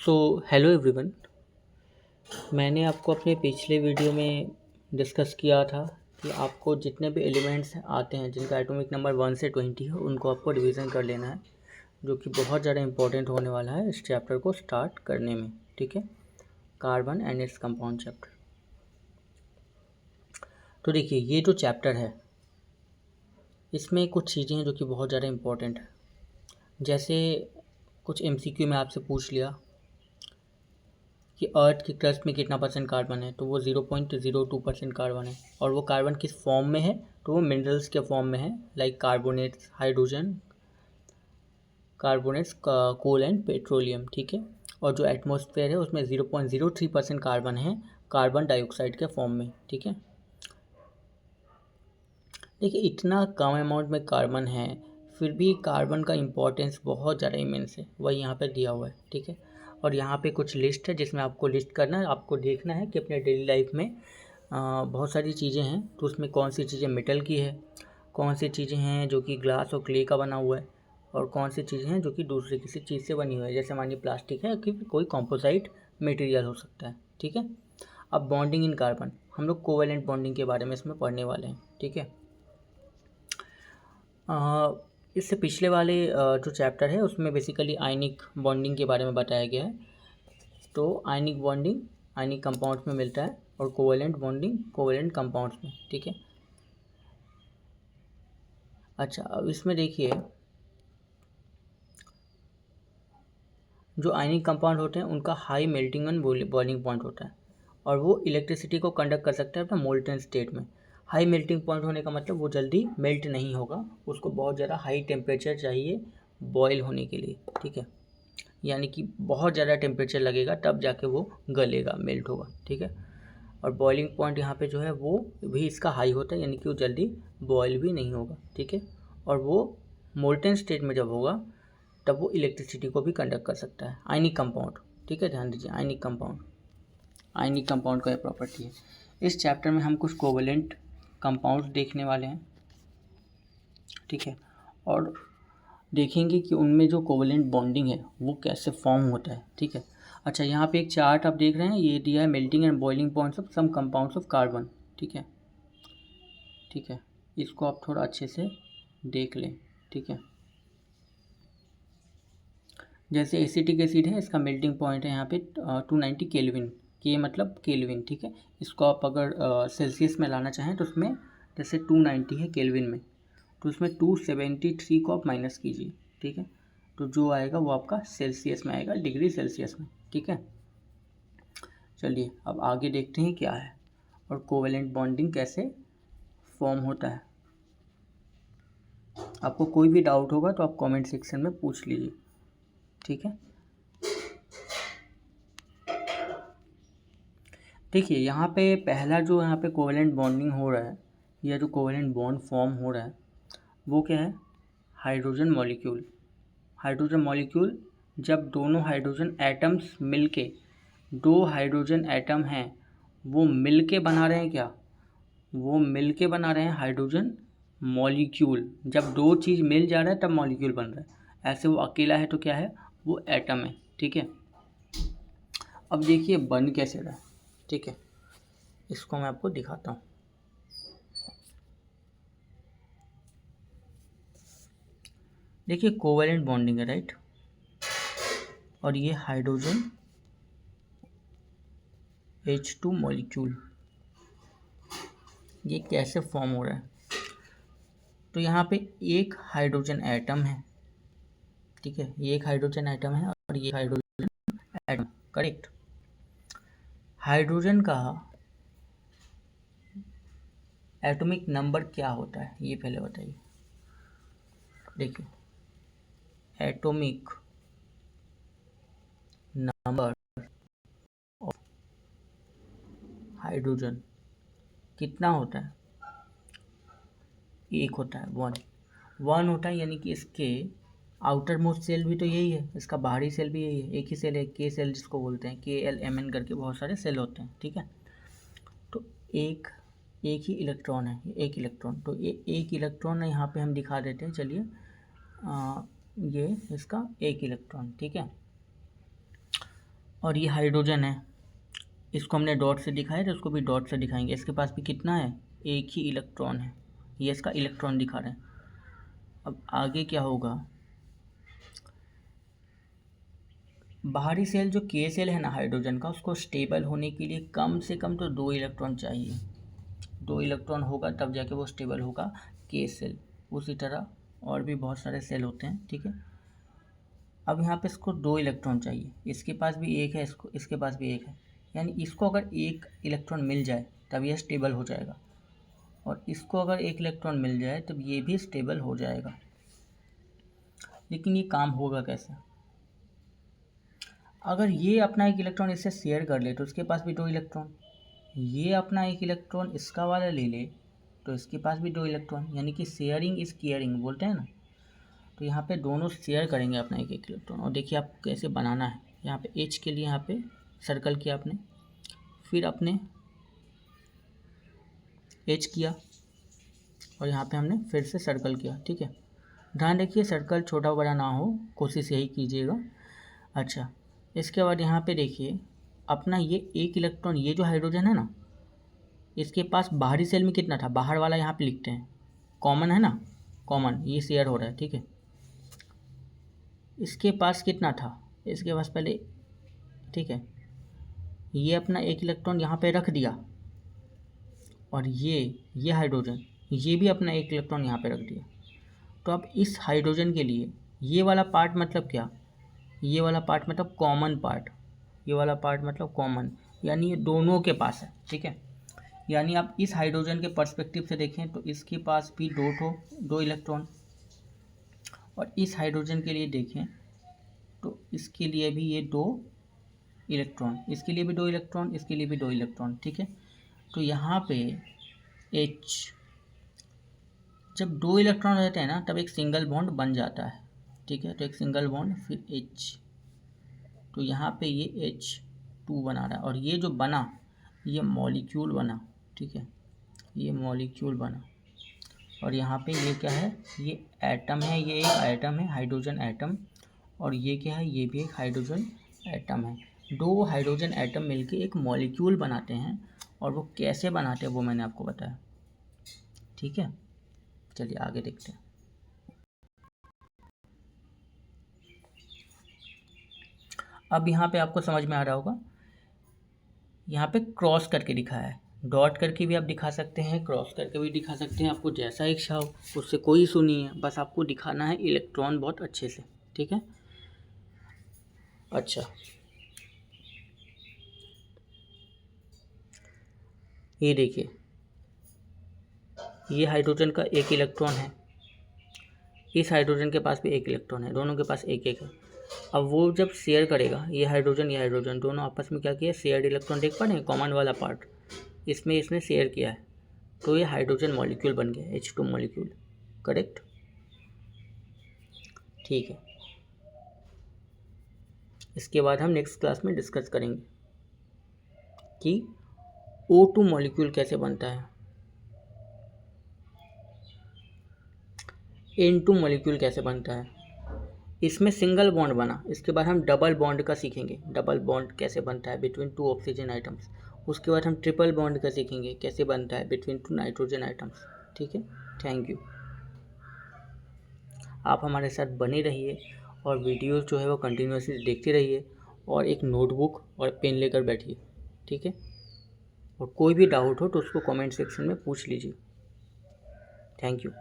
So hello everyone. मैंने आपको अपने पिछले वीडियो में डिस्कस किया था कि आपको जितने भी एलिमेंट्स आते हैं जिनका एटॉमिक नंबर 1 से 20 है उनको आपको रिवीजन कर लेना है, जो कि बहुत ज़्यादा इंपॉर्टेंट होने वाला है इस चैप्टर को स्टार्ट करने में। ठीक है, carbon and its compound chapter. तो देखिए, ये जो चैप्टर है इसमें कुछ चीज़ें हैं जो कि बहुत ज़्यादा इंपॉर्टेंट है। जैसे कुछ एमसीक्यू में आपसे पूछ लिया कि अर्थ की क्रस्ट में कितना परसेंट कार्बन है, तो वो 0.02% कार्बन है। और वो कार्बन किस फॉर्म में है, तो वो मिनरल्स के फॉर्म में है, like carbonates, hydrogen carbonates, coal and petroleum. ठीक है, और जो एटमॉस्फेयर है उसमें 0.03% कार्बन है कार्बन डाइऑक्साइड के फॉर्म में। ठीक है, देखिए इतना कम अमाउंट में कार्बन है, फिर भी कार्बन का इम्पोर्टेंस बहुत ज़्यादा इमेंस है, वही यहाँ पे दिया हुआ है। ठीक है, और यहाँ पे कुछ लिस्ट है जिसमें आपको लिस्ट करना है, आपको देखना है कि अपने डेली लाइफ में बहुत सारी चीज़ें हैं, तो उसमें कौन सी चीज़ें मेटल की है, कौन सी चीज़ें हैं जो कि ग्लास और क्ले का बना हुआ है, और कौन सी चीज़ें हैं जो कि दूसरी किसी चीज़ से बनी हुई है, जैसे मानिए प्लास्टिक है कि कोई कॉम्पोसाइट मटेरियल हो सकता है। ठीक है, अब बॉन्डिंग इन कार्बन, हम लोग कोवेलेंट बॉन्डिंग के बारे में इसमें पढ़ने वाले हैं। ठीक है, इससे पिछले वाले जो चैप्टर है उसमें बेसिकली आयनिक बॉन्डिंग के बारे में बताया गया है। तो आयनिक बॉन्डिंग आयनिक कंपाउंड्स में मिलता है और कोवेलेंट बॉन्डिंग कोवेलेंट कंपाउंड्स में। ठीक है, अच्छा अब इसमें देखिए, जो आयनिक कंपाउंड होते हैं उनका high melting and boiling point होता है, और वो इलेक्ट्रिसिटी को कंडक्ट कर सकता है अपना मोल्टन स्टेट में। हाई मेल्टिंग पॉइंट होने का मतलब वो जल्दी मेल्ट नहीं होगा, उसको बहुत ज़्यादा हाई टेम्परेचर चाहिए बॉयल होने के लिए। ठीक है, यानी कि बहुत ज़्यादा टेम्परेचर लगेगा तब जाके वो गलेगा, मेल्ट होगा। ठीक है, और बॉइलिंग पॉइंट यहाँ पे जो है वो भी इसका हाई होता है, यानी कि वो जल्दी बॉयल भी नहीं होगा। ठीक है, और वो मोल्टन स्टेट में जब होगा तब वो इलेक्ट्रिसिटी को भी कंडक्ट कर सकता है। आयनिक कंपाउंड, ठीक है, ध्यान दीजिए, आयनिक कंपाउंड का ये प्रॉपर्टी है। इस चैप्टर में हम कुछ कोवेलेंट कंपाउंड्स देखने वाले हैं। ठीक है, और देखेंगे कि उनमें जो कोवेलेंट बॉन्डिंग है वो कैसे फॉर्म होता है। ठीक है, अच्छा यहाँ पे एक चार्ट आप देख रहे हैं, ये दिया है melting and boiling points of some compounds of carbon. ठीक है, ठीक है, इसको आप थोड़ा अच्छे से देख लें। ठीक है, जैसे एसिटिक एसिड है, इसका मेल्टिंग पॉइंट है यहाँ पे 290 केल्विन, के मतलब केल्विन। ठीक है, इसको आप अगर सेल्सियस में लाना चाहें तो उसमें जैसे 290 है केल्विन में, तो उसमें 273 को आप माइनस कीजिए। ठीक है, तो जो आएगा वो आपका सेल्सियस में आएगा, डिग्री सेल्सियस में। ठीक है, चलिए अब आगे देखते हैं क्या है और कोवेलेंट बॉन्डिंग कैसे फॉर्म होता है। आपको कोई भी डाउट होगा तो आप कमेंट सेक्शन में पूछ लीजिए। ठीक है, देखिए यहाँ पे पहला जो यहाँ पे कोवेलेंट बॉन्डिंग हो रहा है, या जो कोवेलेंट बॉन्ड फॉर्म हो रहा है वो क्या है, हाइड्रोजन मॉलिक्यूल। हाइड्रोजन मॉलिक्यूल, जब दोनों हाइड्रोजन एटम्स मिलके, दो हाइड्रोजन एटम हैं वो मिलके बना रहे हैं क्या, वो मिलके बना रहे हैं हाइड्रोजन मॉलिक्यूल। जब दो चीज़ मिल जा रहा है तब मॉलिक्यूल बन रहा है, ऐसे वो अकेला है तो क्या है, वो एटम है। ठीक है, अब देखिए बन कैसे रहा है। ठीक है, इसको मैं आपको दिखाता हूँ। देखिए कोवेलेंट बॉन्डिंग है, राइट, और ये हाइड्रोजन H2 मॉलिक्यूल, ये कैसे फॉर्म हो रहा है, तो यहाँ पे एक हाइड्रोजन एटम है। ठीक है, ये एक हाइड्रोजन एटम है और ये हाइड्रोजन एटम, करेक्ट। हाइड्रोजन का एटॉमिक नंबर क्या होता है ये पहले बताइए। देखिए एटॉमिक नंबर ऑफ हाइड्रोजन कितना होता है, एक होता है, वन होता है, यानी कि इसके आउटर मोस्ट सेल भी तो यही है, इसका बाहरी सेल भी यही है, एक ही सेल है, के सेल जिसको बोलते हैं, KLMN करके बहुत सारे सेल होते हैं। ठीक है, तो एक एक ही इलेक्ट्रॉन है, एक इलेक्ट्रॉन, तो ये एक इलेक्ट्रॉन यहाँ पे हम दिखा देते हैं। चलिए ये इसका एक इलेक्ट्रॉन। ठीक है, और ये हाइड्रोजन है, इसको हमने डॉट से दिखाया तो इसको भी डॉट से दिखाएंगे। इसके पास भी कितना है, एक ही इलेक्ट्रॉन है, ये इसका इलेक्ट्रॉन दिखा रहे हैं। अब आगे क्या होगा, बाहरी सेल जो के सेल है ना हाइड्रोजन का, उसको स्टेबल होने के लिए कम से कम तो 2 इलेक्ट्रॉन चाहिए। 2 इलेक्ट्रॉन होगा तब जाके वो स्टेबल होगा के सेल। उसी तरह और भी बहुत सारे सेल होते हैं, ठीक है। अब यहाँ पे इसको 2 इलेक्ट्रॉन चाहिए, इसके पास भी एक है, इसके पास भी एक है, यानी इसको अगर एक इलेक्ट्रॉन मिल जाए तब ये स्टेबल हो जाएगा, और इसको अगर एक इलेक्ट्रॉन मिल जाए तब ये भी स्टेबल हो जाएगा। लेकिन ये काम होगा कैसे, अगर ये अपना एक इलेक्ट्रॉन इससे शेयर कर ले तो उसके पास भी 2 इलेक्ट्रॉन, ये अपना एक इलेक्ट्रॉन इसका वाला ले ले तो इसके पास भी 2 इलेक्ट्रॉन, यानी कि शेयरिंग इज़ केयरिंग बोलते हैं ना। तो यहाँ पे दोनों शेयर करेंगे अपना एक एक इलेक्ट्रॉन। और देखिए आप कैसे बनाना है, यहाँ पे H के लिए यहाँ पे सर्कल किया आपने, फिर आपने H किया और यहाँ पे हमने फिर से सर्कल किया, ठीक है। ध्यान रखिए सर्कल छोटा बड़ा ना हो, कोशिश यही कीजिएगा। अच्छा, इसके बाद यहाँ पे देखिए अपना ये एक इलेक्ट्रॉन, ये जो हाइड्रोजन है ना, इसके पास बाहरी सेल में कितना था, बाहर वाला यहाँ पे लिखते हैं, कॉमन है ना, कॉमन, ये शेयर हो रहा है, ठीक है। इसके पास कितना था, इसके पास पहले, ठीक है, ये अपना एक इलेक्ट्रॉन यहाँ पे रख दिया, और ये हाइड्रोजन ये भी अपना एक इलेक्ट्रॉन यहाँ पे रख दिया। तो अब इस हाइड्रोजन के लिए ये वाला पार्ट मतलब क्या, ये वाला पार्ट मतलब कॉमन पार्ट, ये वाला पार्ट मतलब कॉमन, यानी ये दोनों के पास है, ठीक है। यानी आप इस हाइड्रोजन के पर्सपेक्टिव से देखें तो इसके पास भी 2 इलेक्ट्रॉन, और इस हाइड्रोजन के लिए देखें तो इसके लिए भी ये 2 इलेक्ट्रॉन, इसके लिए भी 2 इलेक्ट्रॉन, इसके लिए भी 2 इलेक्ट्रॉन, ठीक है। तो यहाँ पे H, जब 2 इलेक्ट्रॉन रहते हैं ना तब एक सिंगल बॉन्ड बन जाता है, ठीक है। तो एक सिंगल बॉन्ड फिर H, तो यहाँ पे ये H2 बना रहा है, और ये जो बना ये मॉलिक्यूल बना, ठीक है, ये मॉलिक्यूल बना। और यहाँ पे ये क्या है, ये एटम है, ये एक एटम है, हाइड्रोजन एटम, और ये क्या है, ये भी एक हाइड्रोजन एटम है। 2 हाइड्रोजन एटम मिलके एक मॉलिक्यूल बनाते हैं, और वो कैसे बनाते हैं वो मैंने आपको बताया, ठीक है। चलिए आगे देखते हैं। अब यहाँ पे आपको समझ में आ रहा होगा, यहाँ पे क्रॉस करके दिखाया है, डॉट करके भी आप दिखा सकते हैं, क्रॉस करके भी दिखा सकते हैं, आपको जैसा इच्छा हो उससे कोई इशू नहीं है, बस आपको दिखाना है इलेक्ट्रॉन बहुत अच्छे से, ठीक है। अच्छा, ये देखिए ये हाइड्रोजन का एक इलेक्ट्रॉन है, इस हाइड्रोजन के पास भी एक इलेक्ट्रॉन है, दोनों के पास एक एक है। अब वो जब शेयर करेगा, ये हाइड्रोजन दोनों आपस में क्या किया, शेयर्ड इलेक्ट्रॉन, देख पा रहे हैं कॉमन वाला पार्ट, इसमें इसने शेयर किया है, तो ये हाइड्रोजन मॉलिक्यूल बन गया, H2 मॉलिक्यूल, करेक्ट, ठीक है। इसके बाद हम नेक्स्ट क्लास में डिस्कस करेंगे कि O2 मॉलिक्यूल कैसे बनता है, N2 मॉलिक्यूल कैसे बनता है। इसमें सिंगल बॉन्ड बना, इसके बाद हम डबल बॉन्ड का सीखेंगे, डबल बॉन्ड कैसे बनता है बिटवीन 2 ऑक्सीजन आइटम्स। उसके बाद हम ट्रिपल बॉन्ड का सीखेंगे कैसे बनता है बिटवीन 2 नाइट्रोजन आइटम्स, ठीक है। थैंक यू, आप हमारे साथ बने रहिए और वीडियोस जो है वो कंटिन्यूसली देखते रहिए, और एक नोटबुक और पेन लेकर बैठिए, ठीक है। और कोई भी डाउट हो तो उसको कमेंट सेक्शन में पूछ लीजिए। Thank you.